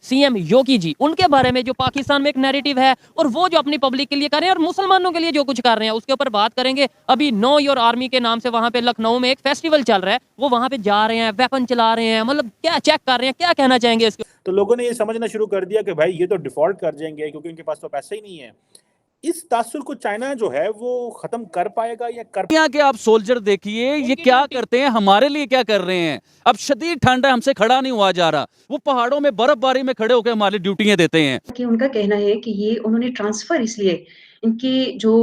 CM Yogi ji, उनके बारे में जो पाकिस्तान में एक नैरेटिव है और वो जो अपनी पब्लिक के लिए कर रहे हैं और मुसलमानों के लिए जो कुछ कर रहे हैं उसके ऊपर बात करेंगे। अभी नो योर आर्मी के नाम से वहां पे लखनऊ में एक फेस्टिवल चल रहा है, वो वहां पे जा रहे हैं, वेपन चला रहे हैं, मतलब क्या चेक कर रहे हैं, क्या कहना चाहेंगे इसके? तो लोगों ने ये समझना शुरू कर दिया कि भाई ये तो डिफॉल्ट कर जाएंगे क्योंकि इनके पास तो पैसे ही नहीं है। इस तासुर को चाइना जो है वो खत्म कर पाएगा या कर यहाँ के आप सोल्जर देखिए ये क्या करते हैं, हमारे लिए क्या कर रहे हैं। अब शदीद ठंड है, हमसे खड़ा नहीं हुआ जा रहा, वो पहाड़ों में बर्फबारी में खड़े होकर हमारी ड्यूटियां देते हैं। कि उनका कहना है कि ये उन्होंने ट्रांसफर इसलिए इनकी जो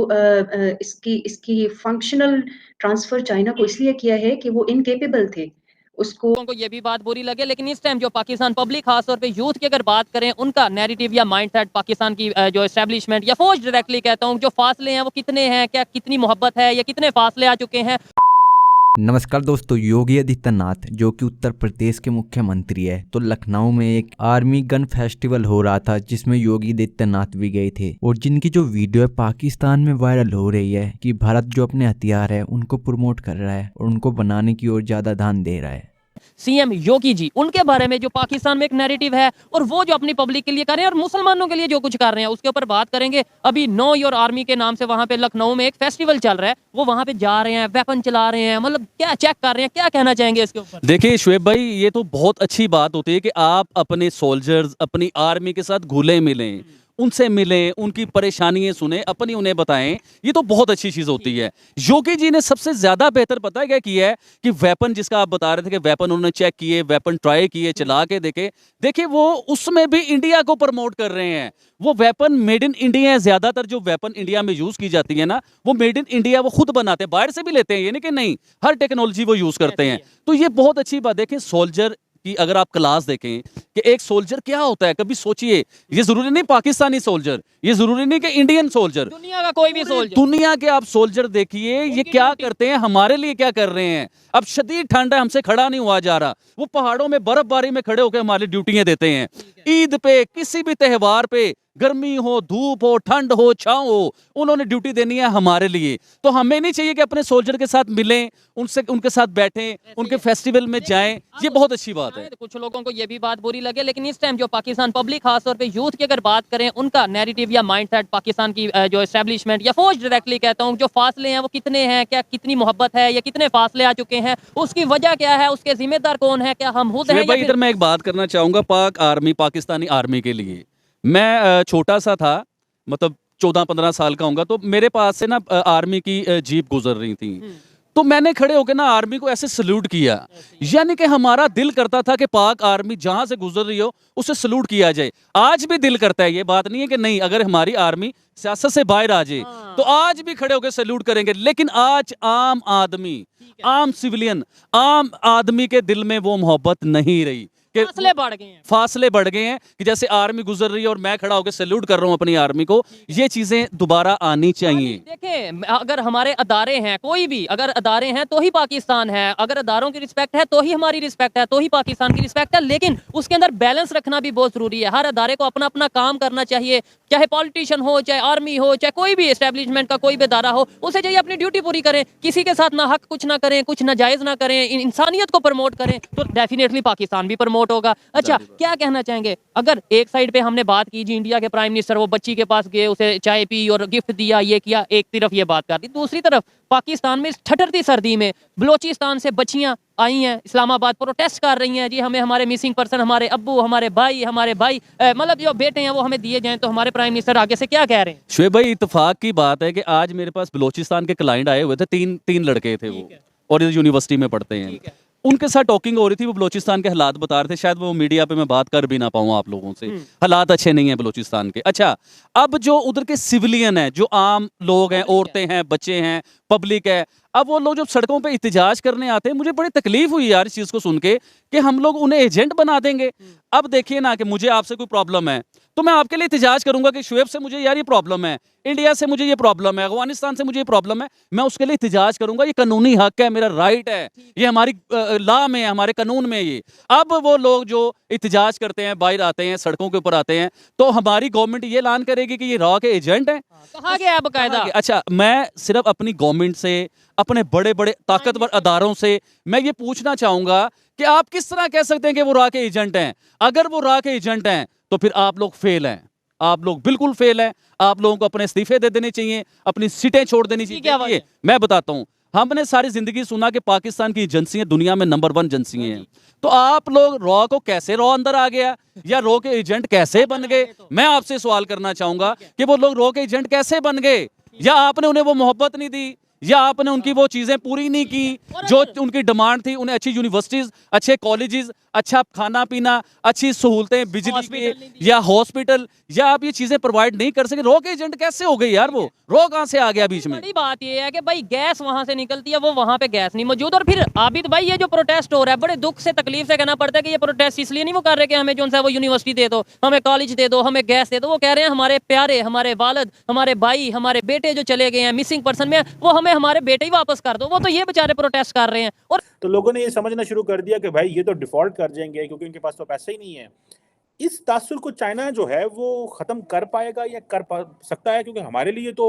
इसकी फंक्शनल ट्रांसफर चाइना को इसलिए किया है कि वो इनकेपेबल थे। उसको लोगों को ये भी बात बुरी लगे, लेकिन इस टाइम जो पाकिस्तान पब्लिक खासतौर पे यूथ की अगर बात करें, उनका नैरेटिव या माइंडसेट पाकिस्तान की जो एस्टेब्लिशमेंट या फौज डायरेक्टली कहता हूँ, जो फासले हैं वो कितने हैं, क्या कितनी मोहब्बत है या कितने फासले आ चुके हैं। नमस्कार दोस्तों, योगी आदित्यनाथ जो कि उत्तर प्रदेश के मुख्यमंत्री है, तो लखनऊ में एक आर्मी गन फेस्टिवल हो रहा था जिसमें योगी आदित्यनाथ भी गए थे और जिनकी जो वीडियो है पाकिस्तान में वायरल हो रही है कि भारत जो अपने हथियार है उनको प्रमोट कर रहा है और उनको बनाने की ओर ज्यादा ध्यान दे रहा है। सीएम योगी जी, उनके बारे में जो पाकिस्तान में एक नैरेटिव है और वो जो अपनी पब्लिक के लिए कर रहे हैं और मुसलमानों के लिए जो कुछ कर रहे हैं उसके ऊपर बात करेंगे। अभी नो योर आर्मी के नाम से वहां पे लखनऊ में एक फेस्टिवल चल रहा है, वो वहां पे जा रहे हैं, वेपन चला रहे हैं, मतलब क्या चेक कर रहे हैं, क्या कहना चाहेंगे इसके ऊपर? देखिए शुएब भाई, ये तो बहुत अच्छी बात होती है कि आप अपने सोल्जर्स, अपनी आर्मी के साथ घुले मिलें, उनसे मिलें, उनकी परेशानियां सुने, अपनी उन्हें बताएं, ये तो बहुत अच्छी चीज होती है। योगी जी ने सबसे ज्यादा बेहतर पता है क्या किया है कि वेपन, जिसका आप बता रहे थे कि वेपन उन्होंने चेक किए, वेपन ट्राई किए, चला के देखे, देखिए वो उसमें भी इंडिया को प्रमोट कर रहे हैं। वो वेपन मेड इन इंडिया है, ज्यादातर जो वेपन इंडिया में यूज की जाती है ना, वो मेड इन इंडिया वो खुद बनाते हैं, बाहर से भी लेते हैं, ये नहीं कि नहीं, हर टेक्नोलॉजी वो यूज करते हैं। तो ये बहुत अच्छी बात। देखें सोल्जर कि अगर आप क्लास देखें कि एक सोल्जर क्या होता है, कभी सोचिए, ये जरूरी नहीं पाकिस्तानी सोल्जर, ये जरूरी नहीं कि इंडियन सोल्जर, दुनिया का कोई भी सोल्जर, दुनिया के आप सोल्जर देखिए ये क्या करते हैं, हमारे लिए क्या कर रहे हैं। अब शदीद ठंड है, हमसे खड़ा नहीं हुआ जा रहा, वो पहाड़ों में बर्फबारी में खड़े होकर हमारी ड्यूटियां देते हैं। ईद पे, किसी भी त्योहार पे, गर्मी हो, धूप हो, ठंड हो, छांव हो, उन्होंने ड्यूटी देनी है हमारे लिए। तो हमें नहीं चाहिए कि अपने सोल्जर के साथ मिलें, उनसे उनके साथ बैठें, उनके फेस्टिवल में जाएं, ये बहुत अच्छी बात है। कुछ लोगों को ये भी बात बुरी लगे, लेकिन इस टाइम जो पाकिस्तान पब्लिक खासतौर पे यूथ की अगर बात करें, उनका नैरेटिव या माइंडसेट पाकिस्तान की जो एस्टेब्लिशमेंट या फौज डायरेक्टली कहता हूँ, जो फासले हैं वो कितने हैं, क्या कितनी मोहब्बत है या कितने फासले आ चुके हैं, उसकी वजह क्या है, उसके जिम्मेदार कौन है, क्या हम खुद हैं? भाई इधर मैं एक बात करना चाहूंगा पाक आर्मी, पाकिस्तानी आर्मी के लिए। मैं छोटा सा था, मतलब 14-15 साल का होऊंगा, तो मेरे पास से ना आर्मी की जीप गुजर रही थी, तो मैंने खड़े होकर ना आर्मी को ऐसे सल्यूट किया, यानी कि हमारा दिल करता था कि पाक आर्मी जहां से गुजर रही हो उसे सल्यूट किया जाए। आज भी दिल करता है, ये बात नहीं है कि नहीं, अगर हमारी आर्मी सियासत से बाहर आ जाए तो आज भी खड़े होकर सल्यूट करेंगे। लेकिन आज आम आदमी, आम सिविलियन, आम आदमी के दिल में वो मोहब्बत नहीं रही। फासले बढ़ गए हैं, फासले बढ़ गए हैं कि जैसे आर्मी गुजर रही है और मैं खड़ा होकर सैल्यूट कर रहा हूं अपनी आर्मी को, ये चीजें दोबारा आनी चाहिए। देखें, अगर हमारे अदारे हैं, कोई भी अगर अदारे हैं तो ही पाकिस्तान है, अगर अदारों की रिस्पेक्ट है तो ही हमारी रिस्पेक्ट है, तो ही पाकिस्तान की रिस्पेक्ट है। लेकिन उसके अंदर बैलेंस रखना भी बहुत जरूरी है। हर अदारे को अपना अपना काम करना चाहिए, चाहे पॉलिटिशियन हो, चाहे आर्मी हो, चाहे कोई भी एस्टेब्लिशमेंट का कोई भी अदारा हो, उसे चाहिए अपनी ड्यूटी पूरी करें, किसी के साथ ना हक कुछ ना करें, कुछ नाजायज ना करें, इंसानियत को प्रमोट करें, तो डेफिनेटली पाकिस्तान भी प्रमोट होगा। अच्छा, क्या कहना चाहेंगे? अगर एक साइड पे हमने बात की जी, इंडिया के प्राइम मिनिस्टर वो बच्ची के पास गए, उसे चाय पी और गिफ्ट दिया, ये किया, एक तरफ ये बात कर दी, दूसरी तरफ पाकिस्तान में इस ठठरती सर्दी में बलोचिस्तान से बच्चियां आई हैं, इस्लामाबाद प्रोटेस्ट कर रही हैं जी, हमें हमारे मिसिंग पर्सन, हमारे अब्बू, हमारे भाई मतलब जो बेटे हैं वो हमें दिए जाएं। तो हमारे प्राइम मिनिस्टर आगे से क्या कह रहे हैं? शुएब भाई, इत्तेफाक की बात है कि आज मेरे पास बलोचिस्तान के क्लाइंट आए हुए थे, तीन लड़के थे वो, और यूनिवर्सिटी में पढ़ते हैं। उनके साथ टॉकिंग हो रही थी, वो बलोचिस्तान के हालात बता रहे थे, शायद वो मीडिया पे मैं बात कर भी ना पाऊँ आप लोगों से, हालात अच्छे नहीं हैं बलोचिस्तान के। अच्छा, अब जो उधर के सिविलियन हैं, जो आम लोग हैं, औरतें हैं, बच्चे हैं, पब्लिक है, अब वो लोग जब सड़कों पे एहतजाज करने आते हैं, मुझे बड़ी तकलीफ हुई यार इस चीज को सुन के कि हम लोग उन्हें एजेंट बना देंगे। अब देखिए ना कि मुझे आपसे कोई प्रॉब्लम है तो मैं आपके लिए एहतजाज करूंगा कि शुएब से मुझे यार ये प्रॉब्लम है, इंडिया से मुझे ये प्रॉब्लम है, अफगानिस्तान से मुझे ये प्रॉब्लम है, मैं उसके लिए एहतजाज करूंगा, ये कानूनी हक है, मेरा राइट है, ये हमारी लॉ में है, हमारे कानून में ये। अब वो लोग जो एहतजाज करते हैं, बाहर आते हैं, सड़कों के ऊपर आते हैं, तो हमारी गवर्नमेंट ये ऐलान करेगी कि ये रॉ के एजेंट हैं। कहा गया है बकायदा। अच्छा, मैं सिर्फ अपनी गवर्नमेंट से, अपने बड़े बड़े ताकतवर अदारों से मैं ये पूछना चाहूंगा कि आप किस तरह कह सकते हैं कि वो रॉ के एजेंट हैं? अगर वो रॉ के एजेंट हैं तो फिर आप लोग फेल हैं, आप लोग बिल्कुल फेल हैं। आप लोगों को अपने इस्तीफे दे देने चाहिए, अपनी सीटें छोड़ देनी चाहिए। क्या बात देखिए, मैं बताता हूं, हमने सारी जिंदगी सुना कि पाकिस्तान की एजेंसियां दुनिया में नंबर 1 एजेंसियां हैं। तो आप लोग रॉ को कैसे रॉ अंदर आ गया, या रॉ के एजेंट कैसे बन गए? मैं आपसे सवाल करना चाहूंगा कि वो लोग रॉ के एजेंट कैसे बन गए? या आपने उन्हें वो मोहब्बत नहीं दी, या आपने उनकी वो चीजें पूरी नहीं की जो उनकी डिमांड थी? उन्हें अच्छी यूनिवर्सिटीज, अच्छे कॉलेजेस, अच्छा खाना पीना, अच्छी सहूलतें, बिजली हॉस्पिटल नहीं के या हॉस्पिटल, या आप ये चीजें प्रोवाइड नहीं कर सके? रॉ के एजेंट कैसे हो गए यार? वो रॉ कहां से आ गया बीच में? बड़ी बात ये है कि भाई गैस वहां से निकलती है, वो वहां पे गैस नहीं मौजूद। और फिर आबिद भाई, ये जो प्रोटेस्ट हो रहा है, बड़े दुख से तकलीफ से कहना पड़ता है कि ये प्रोटेस्ट इसलिए नहीं वो कर रहे कि हमें जो है वो यूनिवर्सिटी दे दो, हमें कॉलेज दे दो, हमें गैस दे दो। वो कह रहे हैं हमारे प्यारे, हमारे वालिद, हमारे भाई, हमारे बेटे जो चले गए हैं मिसिंग पर्सन में, वो हमें हमारे बेटे ही वापस कर दो। वो तो ये बेचारे प्रोटेस्ट कर रहे हैं। और तो लोगों ने ये समझना शुरू कर दिया कि भाई ये तो डिफॉल्ट कर जाएंगे क्योंकि इनके पास तो पैसा ही नहीं है। इस तासुर को चाइना जो है वो खत्म कर पाएगा या कर पा सकता है? क्योंकि हमारे लिए तो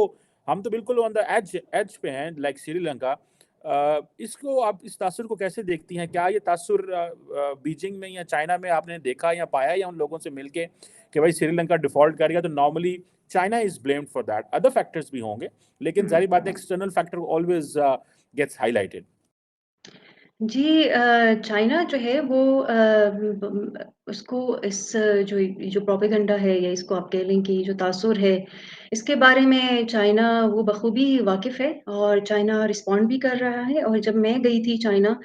हम तो बिल्कुल ऑन द एज पे हैं, लाइक श्रीलंका। इसको आप इस तासुर को कैसे देखती हैं? क्या ये तासुर बीजिंग में या चाइना में आपने देखा या पाया, या उन लोगों से मिलके कि भाई श्रीलंका डिफॉल्ट करेगा तो normally China is blamed for that? Other factors भी होंगे, लेकिन जाहिर बात है external factor always gets highlighted. जी चाइना जो है वो उसको इस जो प्रोपेगेंडा है, या इसको आप कह लें कि जो तासुर है, इसके बारे में चाइना वो बखूबी वाकिफ़ है और चाइना रिस्पॉन्ड भी कर रहा है। और जब मैं गई थी चाइना,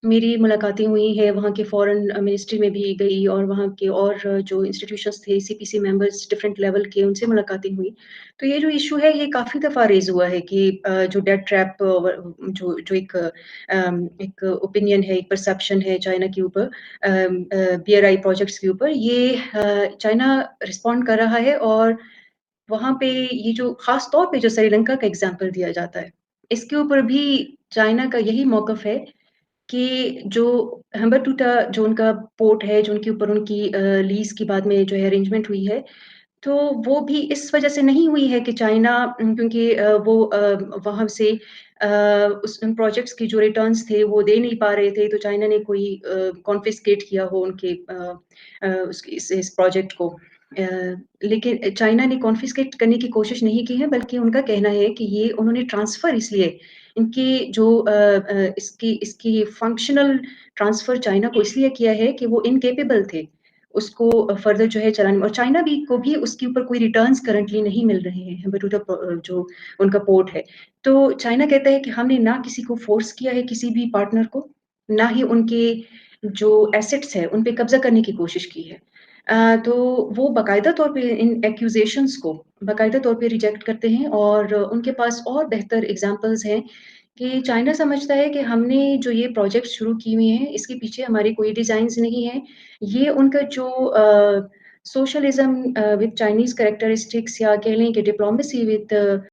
मेरी मुलाकातें हुई हैं, वहाँ के फ़ॉरेन मिनिस्ट्री में भी गई, और वहाँ के और जो इंस्टीट्यूशंस थे, सीपीसी मेंबर्स डिफरेंट लेवल के, उनसे मुलाकातें हुई। तो ये जो इश्यू है, ये काफ़ी दफ़ा रेज़ हुआ है कि जो डेट ट्रैप जो जो एक ओपिनियन है, एक परसेप्शन है चाइना के ऊपर, बीआरआई प्रोजेक्ट्स के ऊपर, ये चाइना रिस्पॉन्ड कर रहा है। और वहाँ पे ये जो ख़ास तौर पे जो श्रीलंका का एग्ज़ाम्पल दिया जाता है, इसके ऊपर भी चाइना का यही मौक़िफ़ है कि जो हम्बरटूटा जो उनका पोर्ट है, जो उनके ऊपर उनकी लीज़ की बाद में जो है अरेंजमेंट हुई है, तो वो भी इस वज़ह से नहीं हुई है कि चाइना क्योंकि वो वहाँ से उन प्रोजेक्ट्स के जो रिटर्न्स थे वो दे नहीं पा रहे थे, तो चाइना ने कोई कॉन्फिस्केट किया हो उनके इस प्रोजेक्ट को। लेकिन चाइना ने कॉन्फिस्केट करने की कोशिश नहीं की है, बल्कि उनका कहना है कि ये उन्होंने ट्रांसफ़र इसलिए इनकी जो इसकी इसकी फंक्शनल ट्रांसफ़र चाइना को इसलिए किया है कि वो इनकेपेबल थे उसको फर्दर जो है चलाने में। और चाइना भी को भी उसके ऊपर कोई रिटर्न्स करंटली नहीं मिल रहे हैं, बटूटा जो उनका पोर्ट है। तो चाइना कहता है कि हमने ना किसी को फ़ोर्स किया है, किसी भी पार्टनर को, ना ही उनके जो एसेट्स हैं, उन पे कब्ज़ा करने की कोशिश की है। तो वो बाकायदा तौर पे इन एक्यूज़ेशंस को बाकायदा तौर पे रिजेक्ट करते हैं, और उनके पास और बेहतर एग्ज़ाम्पल्स हैं कि चाइना समझता है कि हमने जो ये प्रोजेक्ट शुरू किए हुए हैं, इसके पीछे हमारे कोई डिज़ाइन्स नहीं हैं। ये उनका जो सोशलिज़्म विद चाइनीज़ कैरेक्टरिस्टिक्स, या कह लें कि डिप्लोमेसी विद